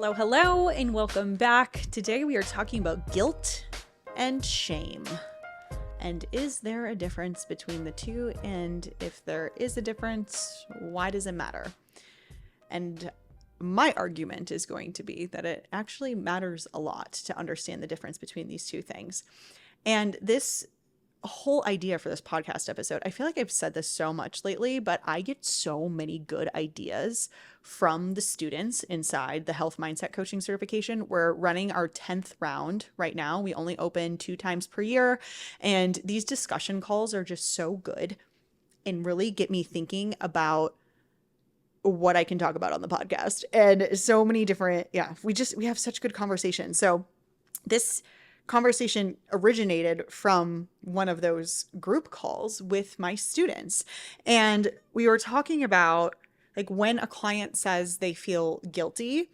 Hello, hello, and welcome back. Today we are talking about guilt and shame. And is there a difference between the two? And if there is a difference, why does it matter? And my argument is going to be that it actually matters a lot to understand the difference between these two things. And this whole idea for this podcast episode, I feel like I've said this so much lately, but I get so many good ideas from the students inside the health mindset coaching certification. We're running our 10th round right now. We only open 2 times per year. And these discussion calls are just so good and really get me thinking about what I can talk about on the podcast. And so many different, we have such good conversations. So this conversation originated from one of those group calls with my students. And we were talking about like when a client says they feel guilty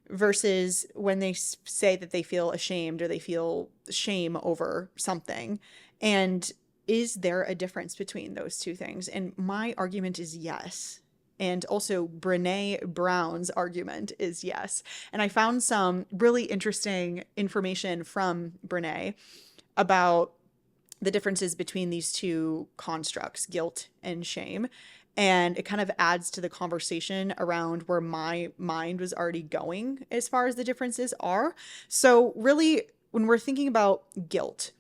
versus when they say that they feel ashamed or they feel shame over something. And is there a difference between those two things? And my argument is yes. And also Brene Brown's argument is yes. And I found some really interesting information from Brene about the differences between these two constructs, guilt and shame. And it kind of adds to the conversation around where my mind was already going as far as the differences are. So really, when we're thinking about guilt,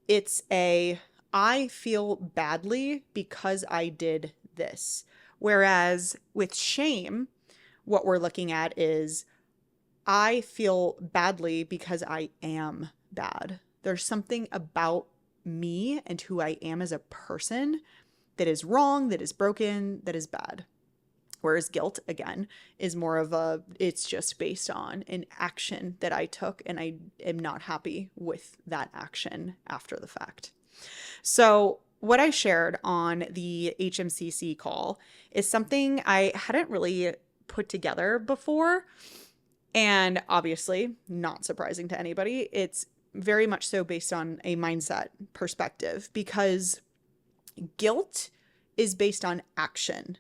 it's I feel badly because I did this. Whereas with shame, what we're looking at is I feel badly because I am bad. There's something about me and who I am as a person that is wrong, that is broken, that is bad. Whereas guilt, again, is more of it's just based on an action that I took and I am not happy with that action after the fact. So what I shared on the HMCC call is something I hadn't really put together before. And obviously, not surprising to anybody, it's very much so based on a mindset perspective because guilt is based on action,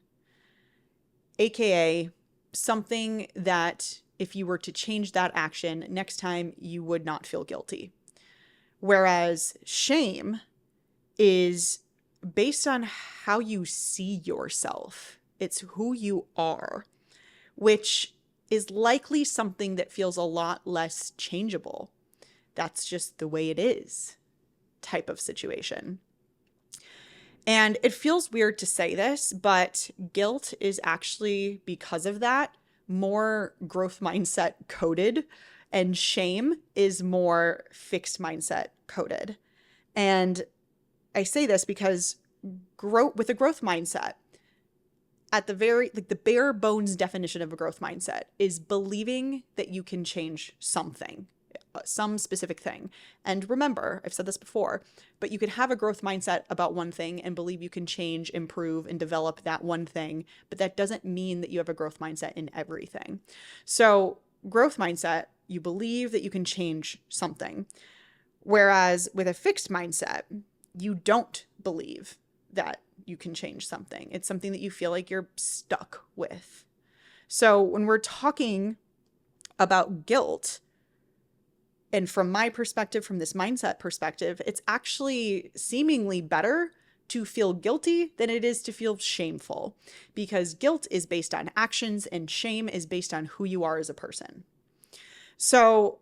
aka something that if you were to change that action next time, you would not feel guilty. Whereas shame is based on how you see yourself. It's who you are, which is likely something that feels a lot less changeable. That's just the way it is type of situation. And it feels weird to say this, but guilt is actually, because of that, more growth mindset coded, and shame is more fixed mindset coded. And I say this because with a growth mindset, at the bare bones definition of a growth mindset is believing that you can change something, some specific thing. And remember, I've said this before, but you could have a growth mindset about one thing and believe you can change, improve, and develop that one thing, but that doesn't mean that you have a growth mindset in everything. So growth mindset, you believe that you can change something. Whereas with a fixed mindset, you don't believe that you can change something. It's something that you feel like you're stuck with. So when we're talking about guilt, and from my perspective, from this mindset perspective, it's actually seemingly better to feel guilty than it is to feel shameful, because guilt is based on actions and shame is based on who you are as a person. So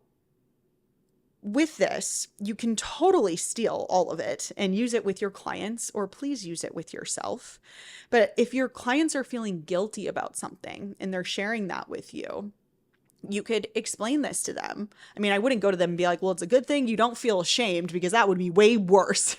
with this, you can totally steal all of it and use it with your clients, or please use it with yourself. But if your clients are feeling guilty about something and they're sharing that with you, you could explain this to them. I mean, I wouldn't go to them and be like, well, it's a good thing you don't feel ashamed, because that would be way worse.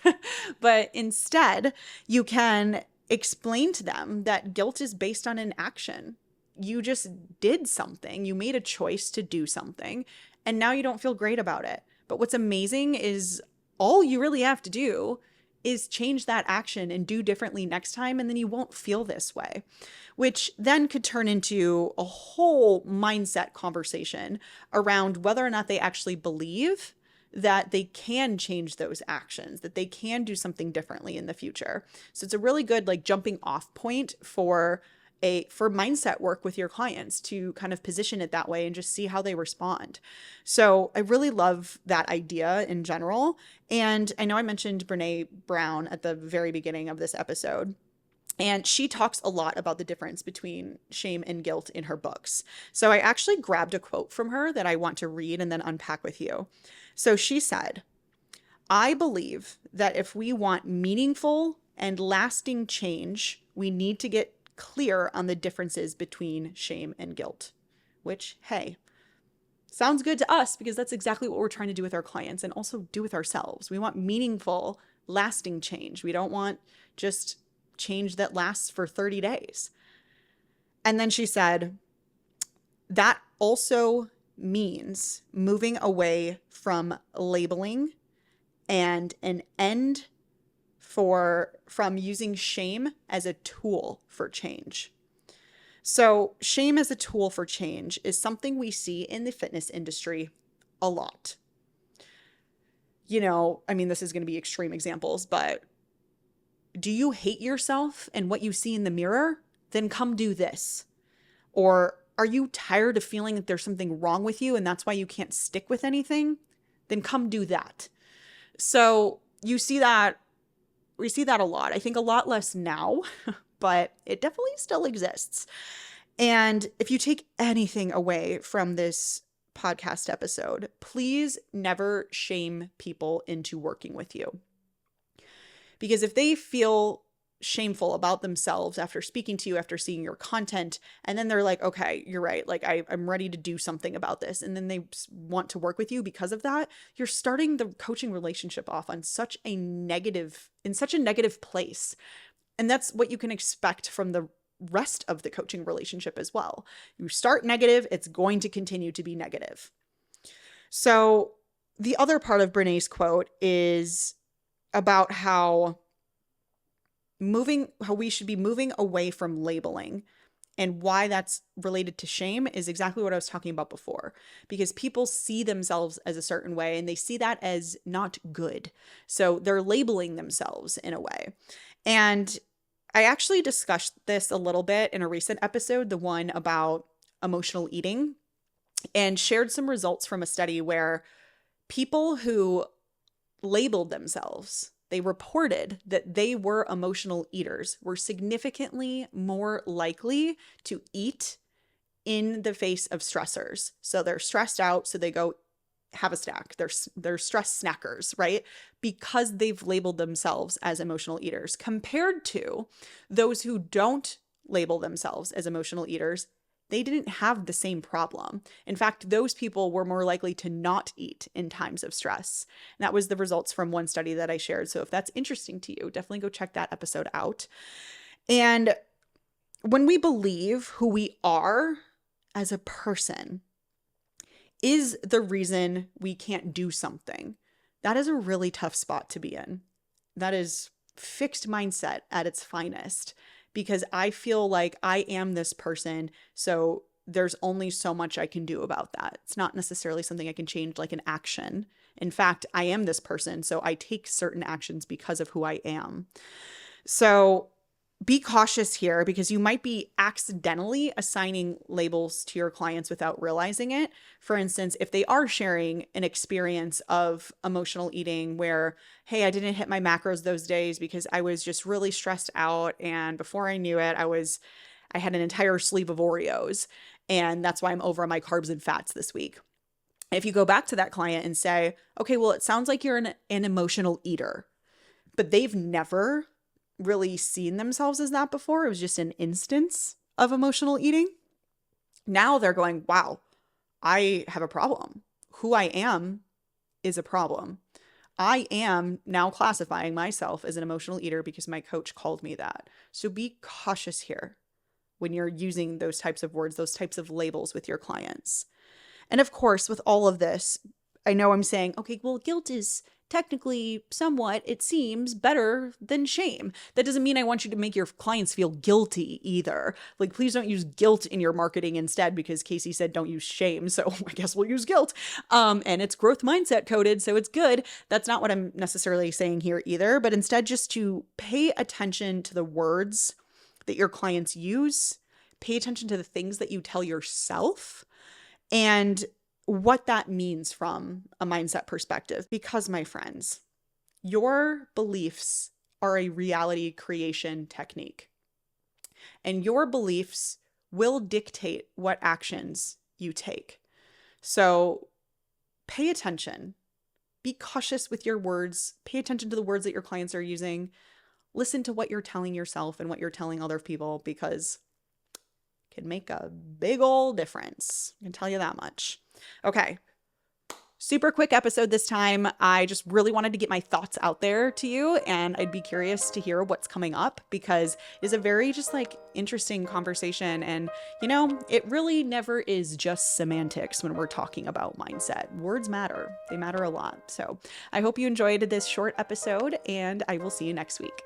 But instead, you can explain to them that guilt is based on an action. You just did something. You made a choice to do something, and now you don't feel great about it. But what's amazing is all you really have to do is change that action and do differently next time, and then you won't feel this way, which then could turn into a whole mindset conversation around whether or not they actually believe that they can change those actions, that they can do something differently in the future. So it's a really good jumping off point for for mindset work with your clients to kind of position it that way and just see how they respond. So I really love that idea in general. And I know I mentioned Brene Brown at the very beginning of this episode, and she talks a lot about the difference between shame and guilt in her books. So I actually grabbed a quote from her that I want to read and then unpack with you. So she said, "I believe that if we want meaningful and lasting change, we need to get clear on the differences between shame and guilt." Which, hey, sounds good to us because that's exactly what we're trying to do with our clients and also do with ourselves. We want meaningful, lasting change. We don't want just change that lasts for 30 days. And then she said, that also means moving away from labeling and an end from using shame as a tool for change. So shame as a tool for change is something we see in the fitness industry a lot. This is going to be extreme examples, but do you hate yourself and what you see in the mirror? Then come do this. Or are you tired of feeling that there's something wrong with you and that's why you can't stick with anything? Then come do that. So we see that a lot. I think a lot less now, but it definitely still exists. And if you take anything away from this podcast episode, please never shame people into working with you. Because if they feel shameful about themselves after speaking to you, after seeing your content, and then they're like, okay, you're right, like I'm ready to do something about this, and then they want to work with you because of that, you're starting the coaching relationship off in such a negative place. And that's what you can expect from the rest of the coaching relationship as well. You start negative, it's going to continue to be negative. So the other part of Brene's quote is about how we should be moving away from labeling, and why that's related to shame is exactly what I was talking about before, because people see themselves as a certain way and they see that as not good. So they're labeling themselves in a way. And I actually discussed this a little bit in a recent episode, the one about emotional eating, and shared some results from a study where people who labeled themselves, they reported that they were emotional eaters, were significantly more likely to eat in the face of stressors. So they're stressed out, so they go have a snack. They're stress snackers, right? Because they've labeled themselves as emotional eaters, compared to those who don't label themselves as emotional eaters. They didn't have the same problem. In fact, those people were more likely to not eat in times of stress. And that was the results from one study that I shared. So if that's interesting to you, definitely go check that episode out. And when we believe who we are as a person is the reason we can't do something, that is a really tough spot to be in. That is fixed mindset at its finest. Because I feel like I am this person, so there's only so much I can do about that. It's not necessarily something I can change like an action. In fact, I am this person, so I take certain actions because of who I am. So be cautious here, because you might be accidentally assigning labels to your clients without realizing it. For instance, if they are sharing an experience of emotional eating where, hey, I didn't hit my macros those days because I was just really stressed out, and before I knew it, I had an entire sleeve of Oreos, and that's why I'm over on my carbs and fats this week. If you go back to that client and say, okay, well, it sounds like you're an emotional eater, but they've never really seen themselves as that before. It was just an instance of emotional eating. Now they're going, wow, I have a problem. Who I am is a problem. I am now classifying myself as an emotional eater because my coach called me that. So be cautious here when you're using those types of words, those types of labels with your clients. And of course, with all of this, I know I'm saying, okay, well, guilt is technically somewhat, it seems, better than shame. That doesn't mean I want you to make your clients feel guilty either. Like, please don't use guilt in your marketing instead, because Kasey said don't use shame. So I guess we'll use guilt. And it's growth mindset coded, so it's good. That's not what I'm necessarily saying here either, but instead just to pay attention to the words that your clients use pay attention to the things that you tell yourself and what that means from a mindset perspective. Because, my friends, your beliefs are a reality creation technique, and your beliefs will dictate what actions you take. So pay attention. Be cautious with your words. Pay attention to the words that your clients are using. Listen to what you're telling yourself and what you're telling other people, because it can make a big old difference. I can tell you that much. Okay. Super quick episode this time. I just really wanted to get my thoughts out there to you, and I'd be curious to hear what's coming up, because it's a very just like interesting conversation. And it really never is just semantics when we're talking about mindset. Words matter. They matter a lot. So I hope you enjoyed this short episode, and I will see you next week.